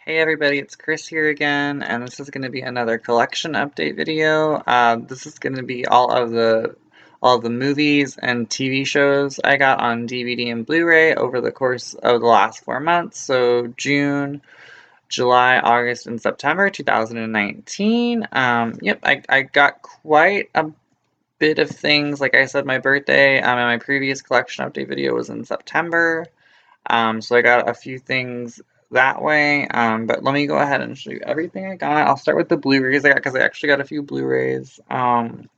Hey everybody, it's Chris here again, and this is going to be another collection update video. This is going to be all of the movies and TV shows I got on DVD and Blu-ray over the course of the last 4 months. So June, July, August, and September 2019. Yep, I got quite a bit of things. Like I said, my birthday and my previous collection update video was in September. So I got a few things that way, but let me go ahead and show you everything I got. I'll start with the Blu-rays I got because I actually got a few Blu-rays. The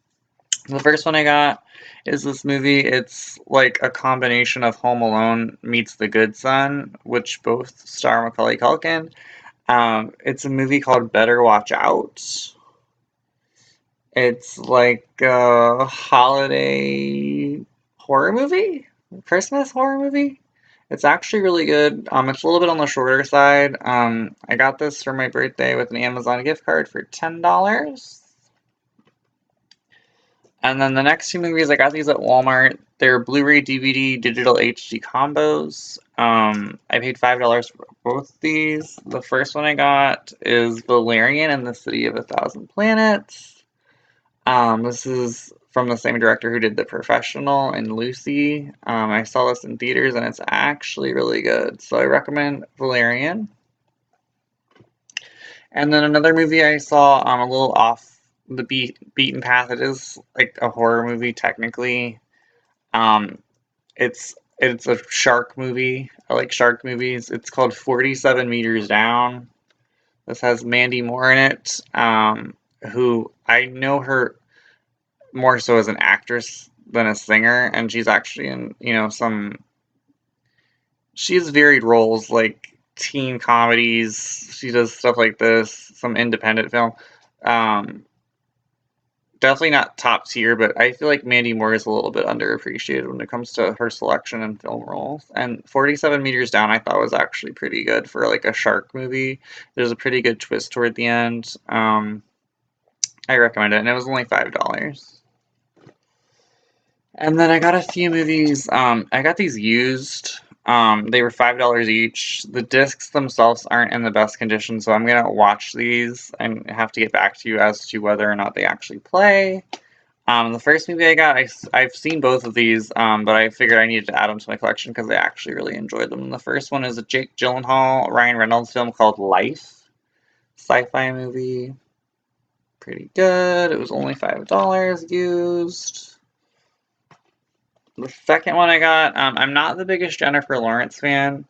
first one I got is this movie. It's like a combination of Home Alone meets The Good Son, which both star Macaulay Culkin. It's a movie called Better Watch Out. It's like a holiday horror movie? Christmas horror movie? It's actually really good. It's a little bit on the shorter side. I got this for my birthday with an Amazon gift card for $10. And then the next two movies, I got these at Walmart. They're Blu-ray DVD digital HD combos. I paid $5 for both these. The first one I got is Valerian and the City of a Thousand Planets. This is from the same director who did The Professional and Lucy. I saw this in theaters and it's actually really good, so I recommend Valerian. And then another movie I saw, a little off the beaten path. It is like a horror movie technically. Um, it's a shark movie. I like shark movies. It's called 47 Meters Down. This has Mandy Moore in it, who I know her more so as an actress than a singer, and she's actually in, she has varied roles like teen comedies. She does stuff like this, some independent film. Um, Definitely not top tier, but I feel like Mandy Moore is a little bit underappreciated when it comes to her selection in film roles. And 47 Meters Down I thought was actually pretty good for like a shark movie. There's a pretty good twist toward the end. I recommend it, and it was only $5. And then I got a few movies. I got these used. They were $5 each. The discs themselves aren't in the best condition, so I'm gonna watch these and have to get back to you as to whether or not they actually play. The first movie I got, I've seen both of these, but I figured I needed to add them to my collection because I actually really enjoyed them. The first one is a Jake Gyllenhaal, Ryan Reynolds film called Life. Sci-fi movie. Pretty good. It was only $5 used. The second one I got, I'm not the biggest Jennifer Lawrence fan,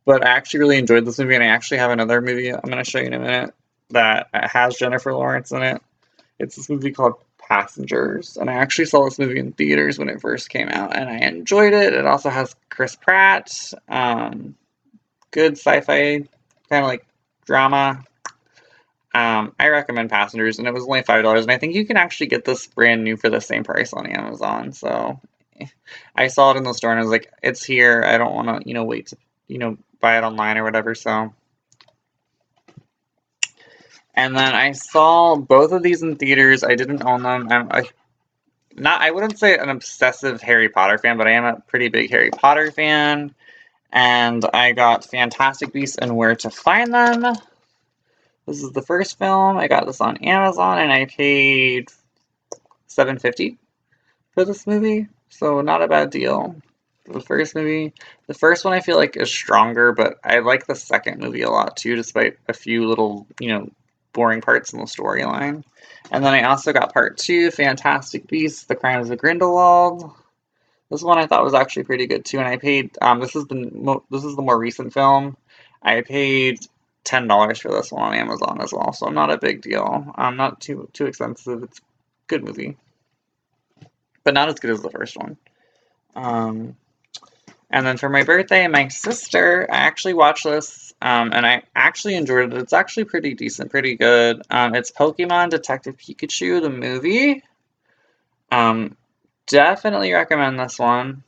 but I actually really enjoyed this movie, and I actually have another movie I'm going to show you in a minute that has Jennifer Lawrence in it. It's this movie called Passengers, and I actually saw this movie in theaters when it first came out, and I enjoyed it. It also has Chris Pratt, good sci-fi, kind of like drama. I recommend Passengers, and it was only $5, and I think you can actually get this brand new for the same price on Amazon, so I saw it in the store and I was like, it's here. I don't want to, wait to, buy it online or whatever. So, and then I saw both of these in theaters. I didn't own them. I wouldn't say an obsessive Harry Potter fan, but I am a pretty big Harry Potter fan. And I got Fantastic Beasts and Where to Find Them. This is the first film. I got this on Amazon and I paid $7.50 for this movie. So not a bad deal. The first movie. The first one I feel like is stronger, but I like the second movie a lot too, despite a few little, boring parts in the storyline. And then I also got part two, Fantastic Beasts: The Crimes of Grindelwald. This one I thought was actually pretty good too, and I paid. This is the more recent film. I paid $10 for this one on Amazon as well, so not a big deal. Not too expensive. It's a good movie, but not as good as the first one. And then for my birthday, my sister, I actually watched this, and I actually enjoyed it. It's actually pretty decent, pretty good. It's Pokemon Detective Pikachu, the movie. Definitely recommend this one,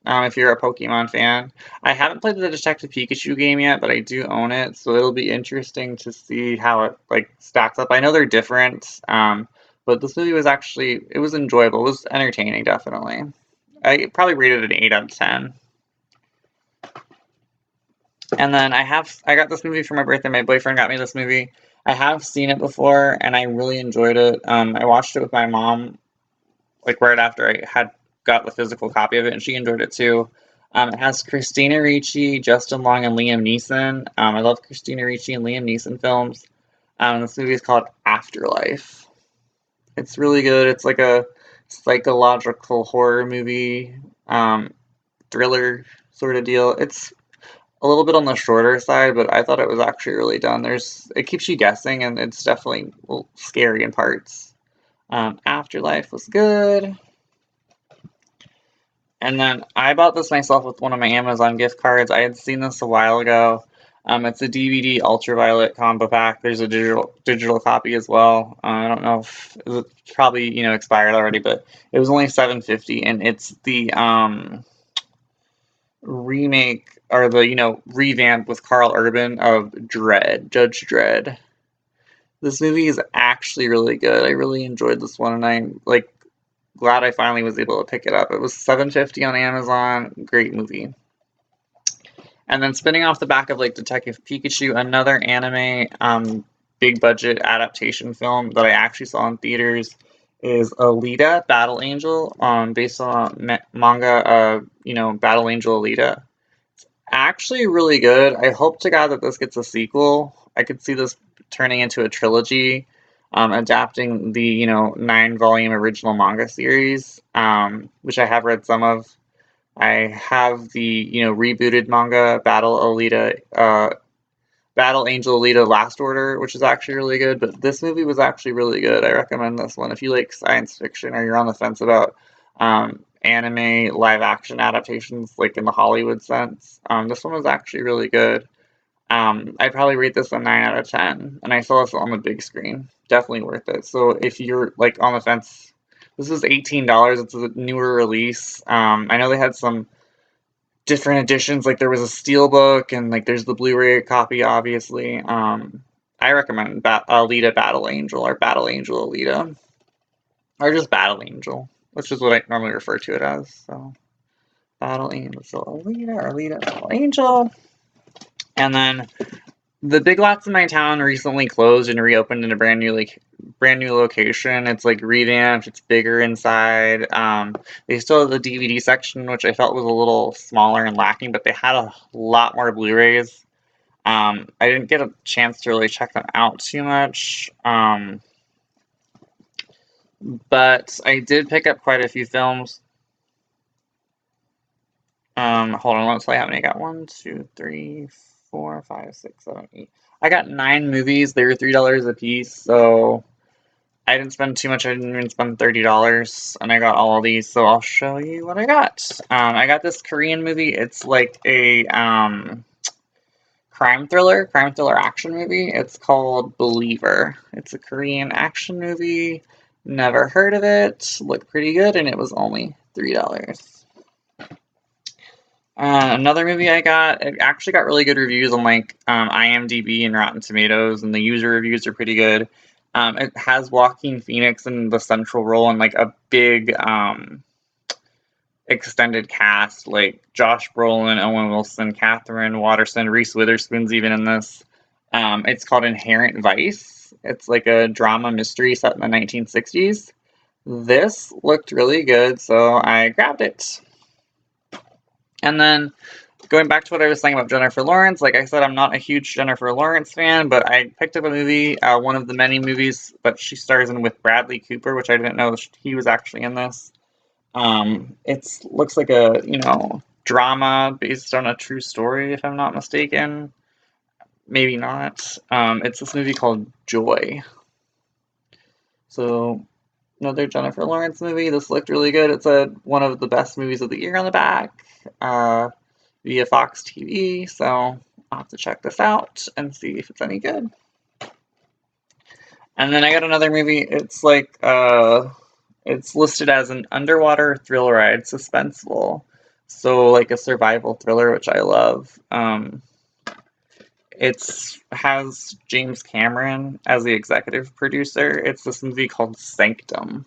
if you're a Pokemon fan. I haven't played the Detective Pikachu game yet, but I do own it, so it'll be interesting to see how it, stacks up. I know they're different, but this movie was it was enjoyable. It was entertaining, definitely. I probably rated it an 8 out of 10. And then I got this movie for my birthday. My boyfriend got me this movie. I have seen it before, and I really enjoyed it. I watched it with my mom, like right after I had got the physical copy of it, and she enjoyed it too. It has Christina Ricci, Justin Long, and Liam Neeson. I love Christina Ricci and Liam Neeson films. This movie is called Afterlife. It's really good. It's like a psychological horror movie, thriller sort of deal. It's a little bit on the shorter side, but I thought it was actually really done. It keeps you guessing, and it's definitely a little scary in parts. Afterlife was good. And then I bought this myself with one of my Amazon gift cards. I had seen this a while ago. It's a DVD ultraviolet combo pack. There's a digital copy as well. I don't know if it's probably expired already, but it was only $7.50, and it's the remake or the revamp with Carl Urban of Judge Dredd. This movie is actually really good. I really enjoyed this one, and I'm like glad I finally was able to pick it up. It was $7.50 on Amazon. Great movie. And then spinning off the back of like Detective Pikachu, another anime big budget adaptation film that I actually saw in theaters is Alita: Battle Angel, based on manga Battle Angel Alita. Actually really good. I hope to God that this gets a sequel. I could see this turning into a trilogy, adapting the 9-volume original manga series, which I have read some of. I have the rebooted manga Battle Angel Alita Last Order, which is actually really good. But this movie was actually really good. I recommend this one if you like science fiction or you're on the fence about anime live action adaptations, like in the Hollywood sense. This one was actually really good. I'd probably rate this a 9 out of 10, and I saw this on the big screen. Definitely worth it. So if you're like on the fence, this is $18. It's a newer release. I know they had some different editions, like there was a steelbook, and like there's the Blu-ray copy, obviously. I recommend Alita Battle Angel or Battle Angel Alita, or just Battle Angel, which is what I normally refer to it as. So Battle Angel Alita or Alita Battle Angel. And then the Big Lots in my town recently closed and reopened in a brand new location. It's like revamped. It's bigger inside. They still have the DVD section, which I felt was a little smaller and lacking, but they had a lot more Blu-rays. I didn't get a chance to really check them out too much, but I did pick up quite a few films. Hold on, let's see how many I got. 1, 2, 3, 4, 5, 6, 7, 8. I got 9 movies. They were $3 a piece, so I didn't spend too much. I didn't even spend $30, and I got all of these. So I'll show you what I got. I got this Korean movie. It's like a crime thriller action movie. It's called Believer. It's a Korean action movie. Never heard of it. Looked pretty good, and it was only $3. Another movie I got, it actually got really good reviews on like IMDb and Rotten Tomatoes, and the user reviews are pretty good. It has Joaquin Phoenix in the central role and like a big extended cast, like Josh Brolin, Owen Wilson, Catherine Waterston, Reese Witherspoon's even in this. It's called Inherent Vice. It's like a drama mystery set in the 1960s. This looked really good, so I grabbed it. And then going back to what I was saying about Jennifer Lawrence, like I said, I'm not a huge Jennifer Lawrence fan, but I picked up a movie, one of the many movies that she stars in with Bradley Cooper, which I didn't know he was actually in this. It looks like a, drama based on a true story, if I'm not mistaken. Maybe not. It's this movie called Joy. So, another Jennifer Lawrence movie. This looked really good. It's one of the best movies of the year on the back. Via Fox TV, so I'll have to check this out and see if it's any good. And then I got another movie. It's like it's listed as an underwater thrill ride, suspenseful, so like a survival thriller, which I love. It has James Cameron as the executive producer. It's this movie called Sanctum.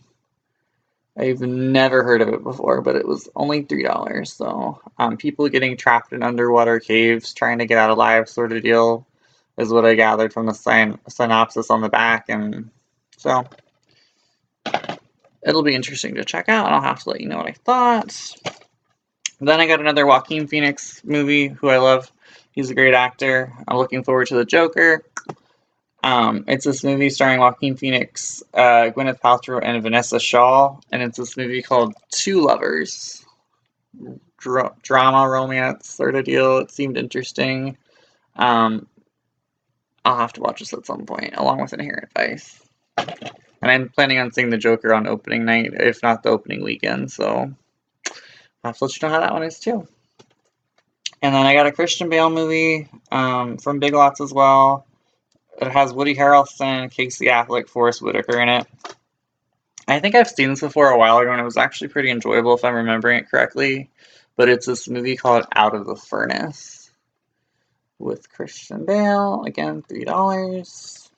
I've never heard of it before, but it was only $3. So, people getting trapped in underwater caves, trying to get out alive, sort of deal, is what I gathered from the synopsis on the back, and so it'll be interesting to check out, and I'll have to let you know what I thought. Then I got another Joaquin Phoenix movie, who I love. He's a great actor. I'm looking forward to The Joker. It's this movie starring Joaquin Phoenix, Gwyneth Paltrow, and Vanessa Shaw, and it's this movie called Two Lovers. Drama, romance sort of deal. It seemed interesting. Um, I'll have to watch this at some point, along with Inherent Vice. And I'm planning on seeing The Joker on opening night, if not the opening weekend, so I'll have to let you know how that one is too. And then I got a Christian Bale movie from Big Lots as well. It has Woody Harrelson, Casey Affleck, Forest Whitaker in it. I think I've seen this before a while ago, and it was actually pretty enjoyable if I'm remembering it correctly. But it's this movie called Out of the Furnace with Christian Bale. Again, $3.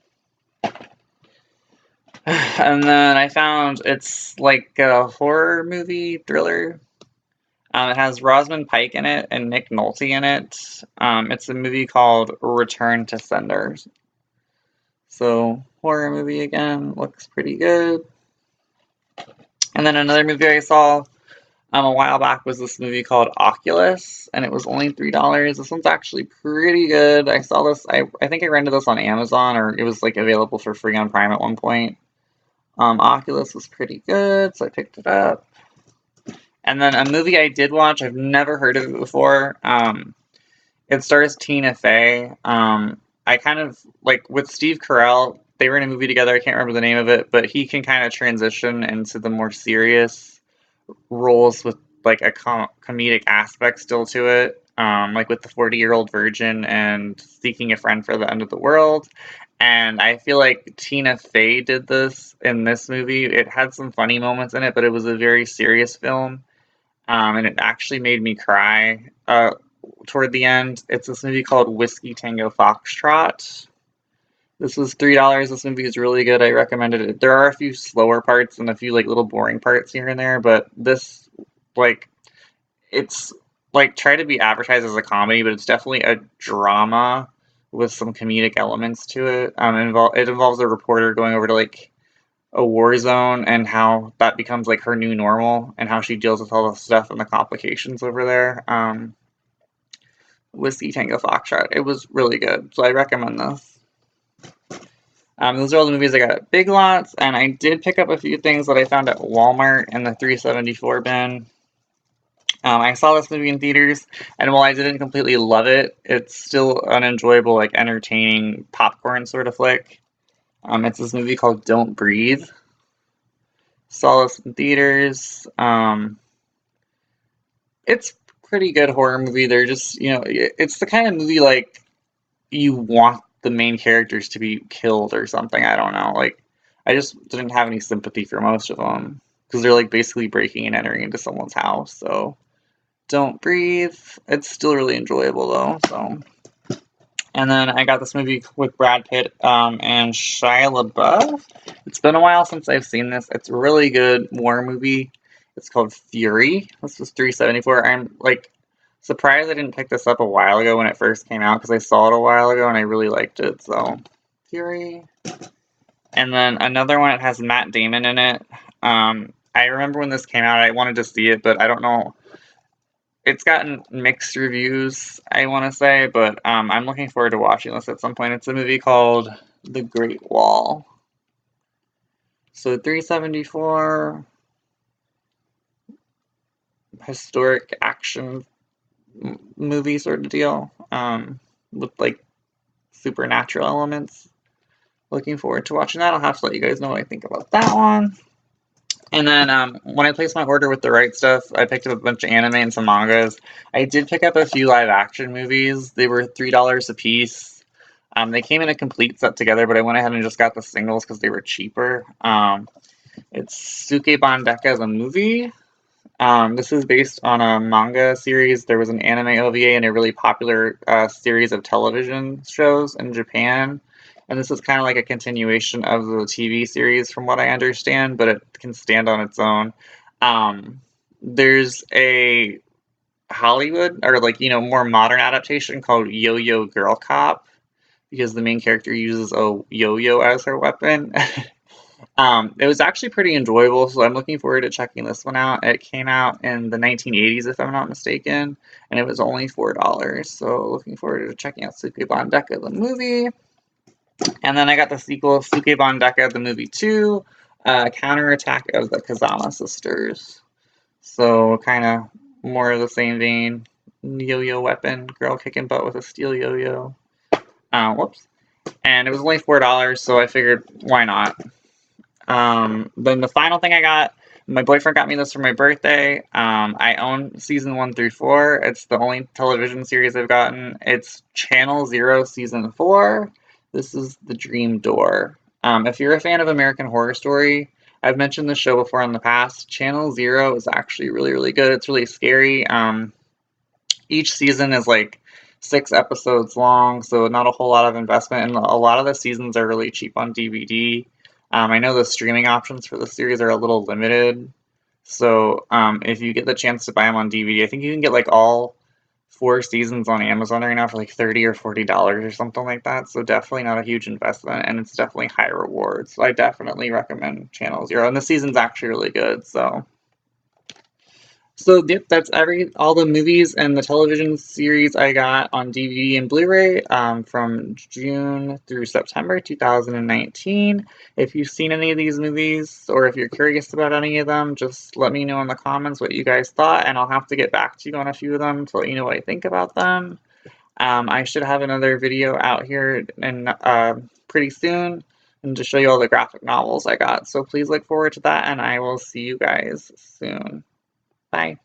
And then I found it's like a horror movie thriller. It has Rosamund Pike in it and Nick Nolte in it. It's a movie called Return to Sender. So, horror movie again, looks pretty good. And then another movie I saw a while back was this movie called Oculus, and it was only $3. This one's actually pretty good. I saw this, I think I rented this on Amazon, or it was like available for free on Prime at one point. Oculus was pretty good, so I picked it up. And then a movie I did watch, I've never heard of it before. It stars Tina Fey. I kind of, like, with Steve Carell, they were in a movie together, I can't remember the name of it, but he can kind of transition into the more serious roles with, like, a comedic aspect still to it. Like with the 40-Year-Old Virgin and Seeking a Friend for the End of the World. And I feel like Tina Fey did this in this movie. It had some funny moments in it, but it was a very serious film. And it actually made me cry toward the end. It's this movie called Whiskey Tango Foxtrot. This was $3. This movie is really good. I recommended it. There are a few slower parts and a few like little boring parts here and there, but this, like, it's like try to be advertised as a comedy, but it's definitely a drama with some comedic elements to it. It involves a reporter going over to like a war zone and how that becomes like her new normal and how she deals with all the stuff and the complications over there. Whiskey Tango Foxtrot. It was really good, so I recommend this. Those are all the movies I got at Big Lots, and I did pick up a few things that I found at Walmart in the 374 bin. I saw this movie in theaters, and while I didn't completely love it, it's still an enjoyable, like, entertaining popcorn sort of flick. It's this movie called Don't Breathe. Saw this in theaters. It's pretty good horror movie. They're just, it's the kind of movie, like, you want the main characters to be killed or something. I don't know. Like, I just didn't have any sympathy for most of them, because they're, like, basically breaking and entering into someone's house, so... Don't Breathe. It's still really enjoyable though. So, and then I got this movie with Brad Pitt and Shia LaBeouf. It's been a while since I've seen this. It's a really good war movie. It's called Fury. This was $3.74. I'm like surprised I didn't pick this up a while ago when it first came out because I saw it a while ago and I really liked it. So, Fury. And then another one. It has Matt Damon in it. I remember when this came out, I wanted to see it, but I don't know. It's gotten mixed reviews, I want to say, but I'm looking forward to watching this at some point. It's a movie called The Great Wall. So $3.74, historic action movie sort of deal, with like supernatural elements. Looking forward to watching that. I'll have to let you guys know what I think about that one. And then when I placed my order with the right stuff, I picked up a bunch of anime and some mangas. I did pick up a few live-action movies. They were $3 a piece. They came in a complete set together, but I went ahead and just got the singles because they were cheaper. It's Sukeban Deka the movie. This is based on a manga series. There was an anime OVA and a really popular series of television shows in Japan. and this is kind of like a continuation of the TV series from what I understand, but it can stand on its own. There's a Hollywood, or like, more modern adaptation called Yo-Yo Girl Cop, because the main character uses a yo-yo as her weapon. It was actually pretty enjoyable, so I'm looking forward to checking this one out. It came out in the 1980s, if I'm not mistaken, and it was only $4. So looking forward to checking out Sukeban Deka, the movie. And then I got the sequel, Sukeban Deka, the movie 2, Counterattack of the Kazama Sisters. So kind of more of the same vein. Yo-yo weapon, girl kicking butt with a steel yo-yo. Whoops. And it was only $4, so I figured, why not? Then the final thing I got, my boyfriend got me this for my birthday. I own season 1 through 4. It's the only television series I've gotten. It's Channel Zero season 4. This is The Dream Door. If you're a fan of American Horror Story, I've mentioned this show before in the past. Channel Zero is actually really, really good. It's really scary. Each season is like 6 episodes long, so not a whole lot of investment, and a lot of the seasons are really cheap on DVD. I know the streaming options for the series are a little limited, so if you get the chance to buy them on DVD, I think you can get like all 4 seasons on Amazon right now for like $30 or $40 or something like that. So definitely not a huge investment, and it's definitely high rewards. So I definitely recommend Channel Zero, and the season's actually really good. So yep, that's all the movies and the television series I got on DVD and Blu-ray from June through September 2019. If you've seen any of these movies, or if you're curious about any of them, just let me know in the comments what you guys thought, and I'll have to get back to you on a few of them to let you know what I think about them. I should have another video out here pretty soon, and to show you all the graphic novels I got. So please look forward to that, and I will see you guys soon. Bye.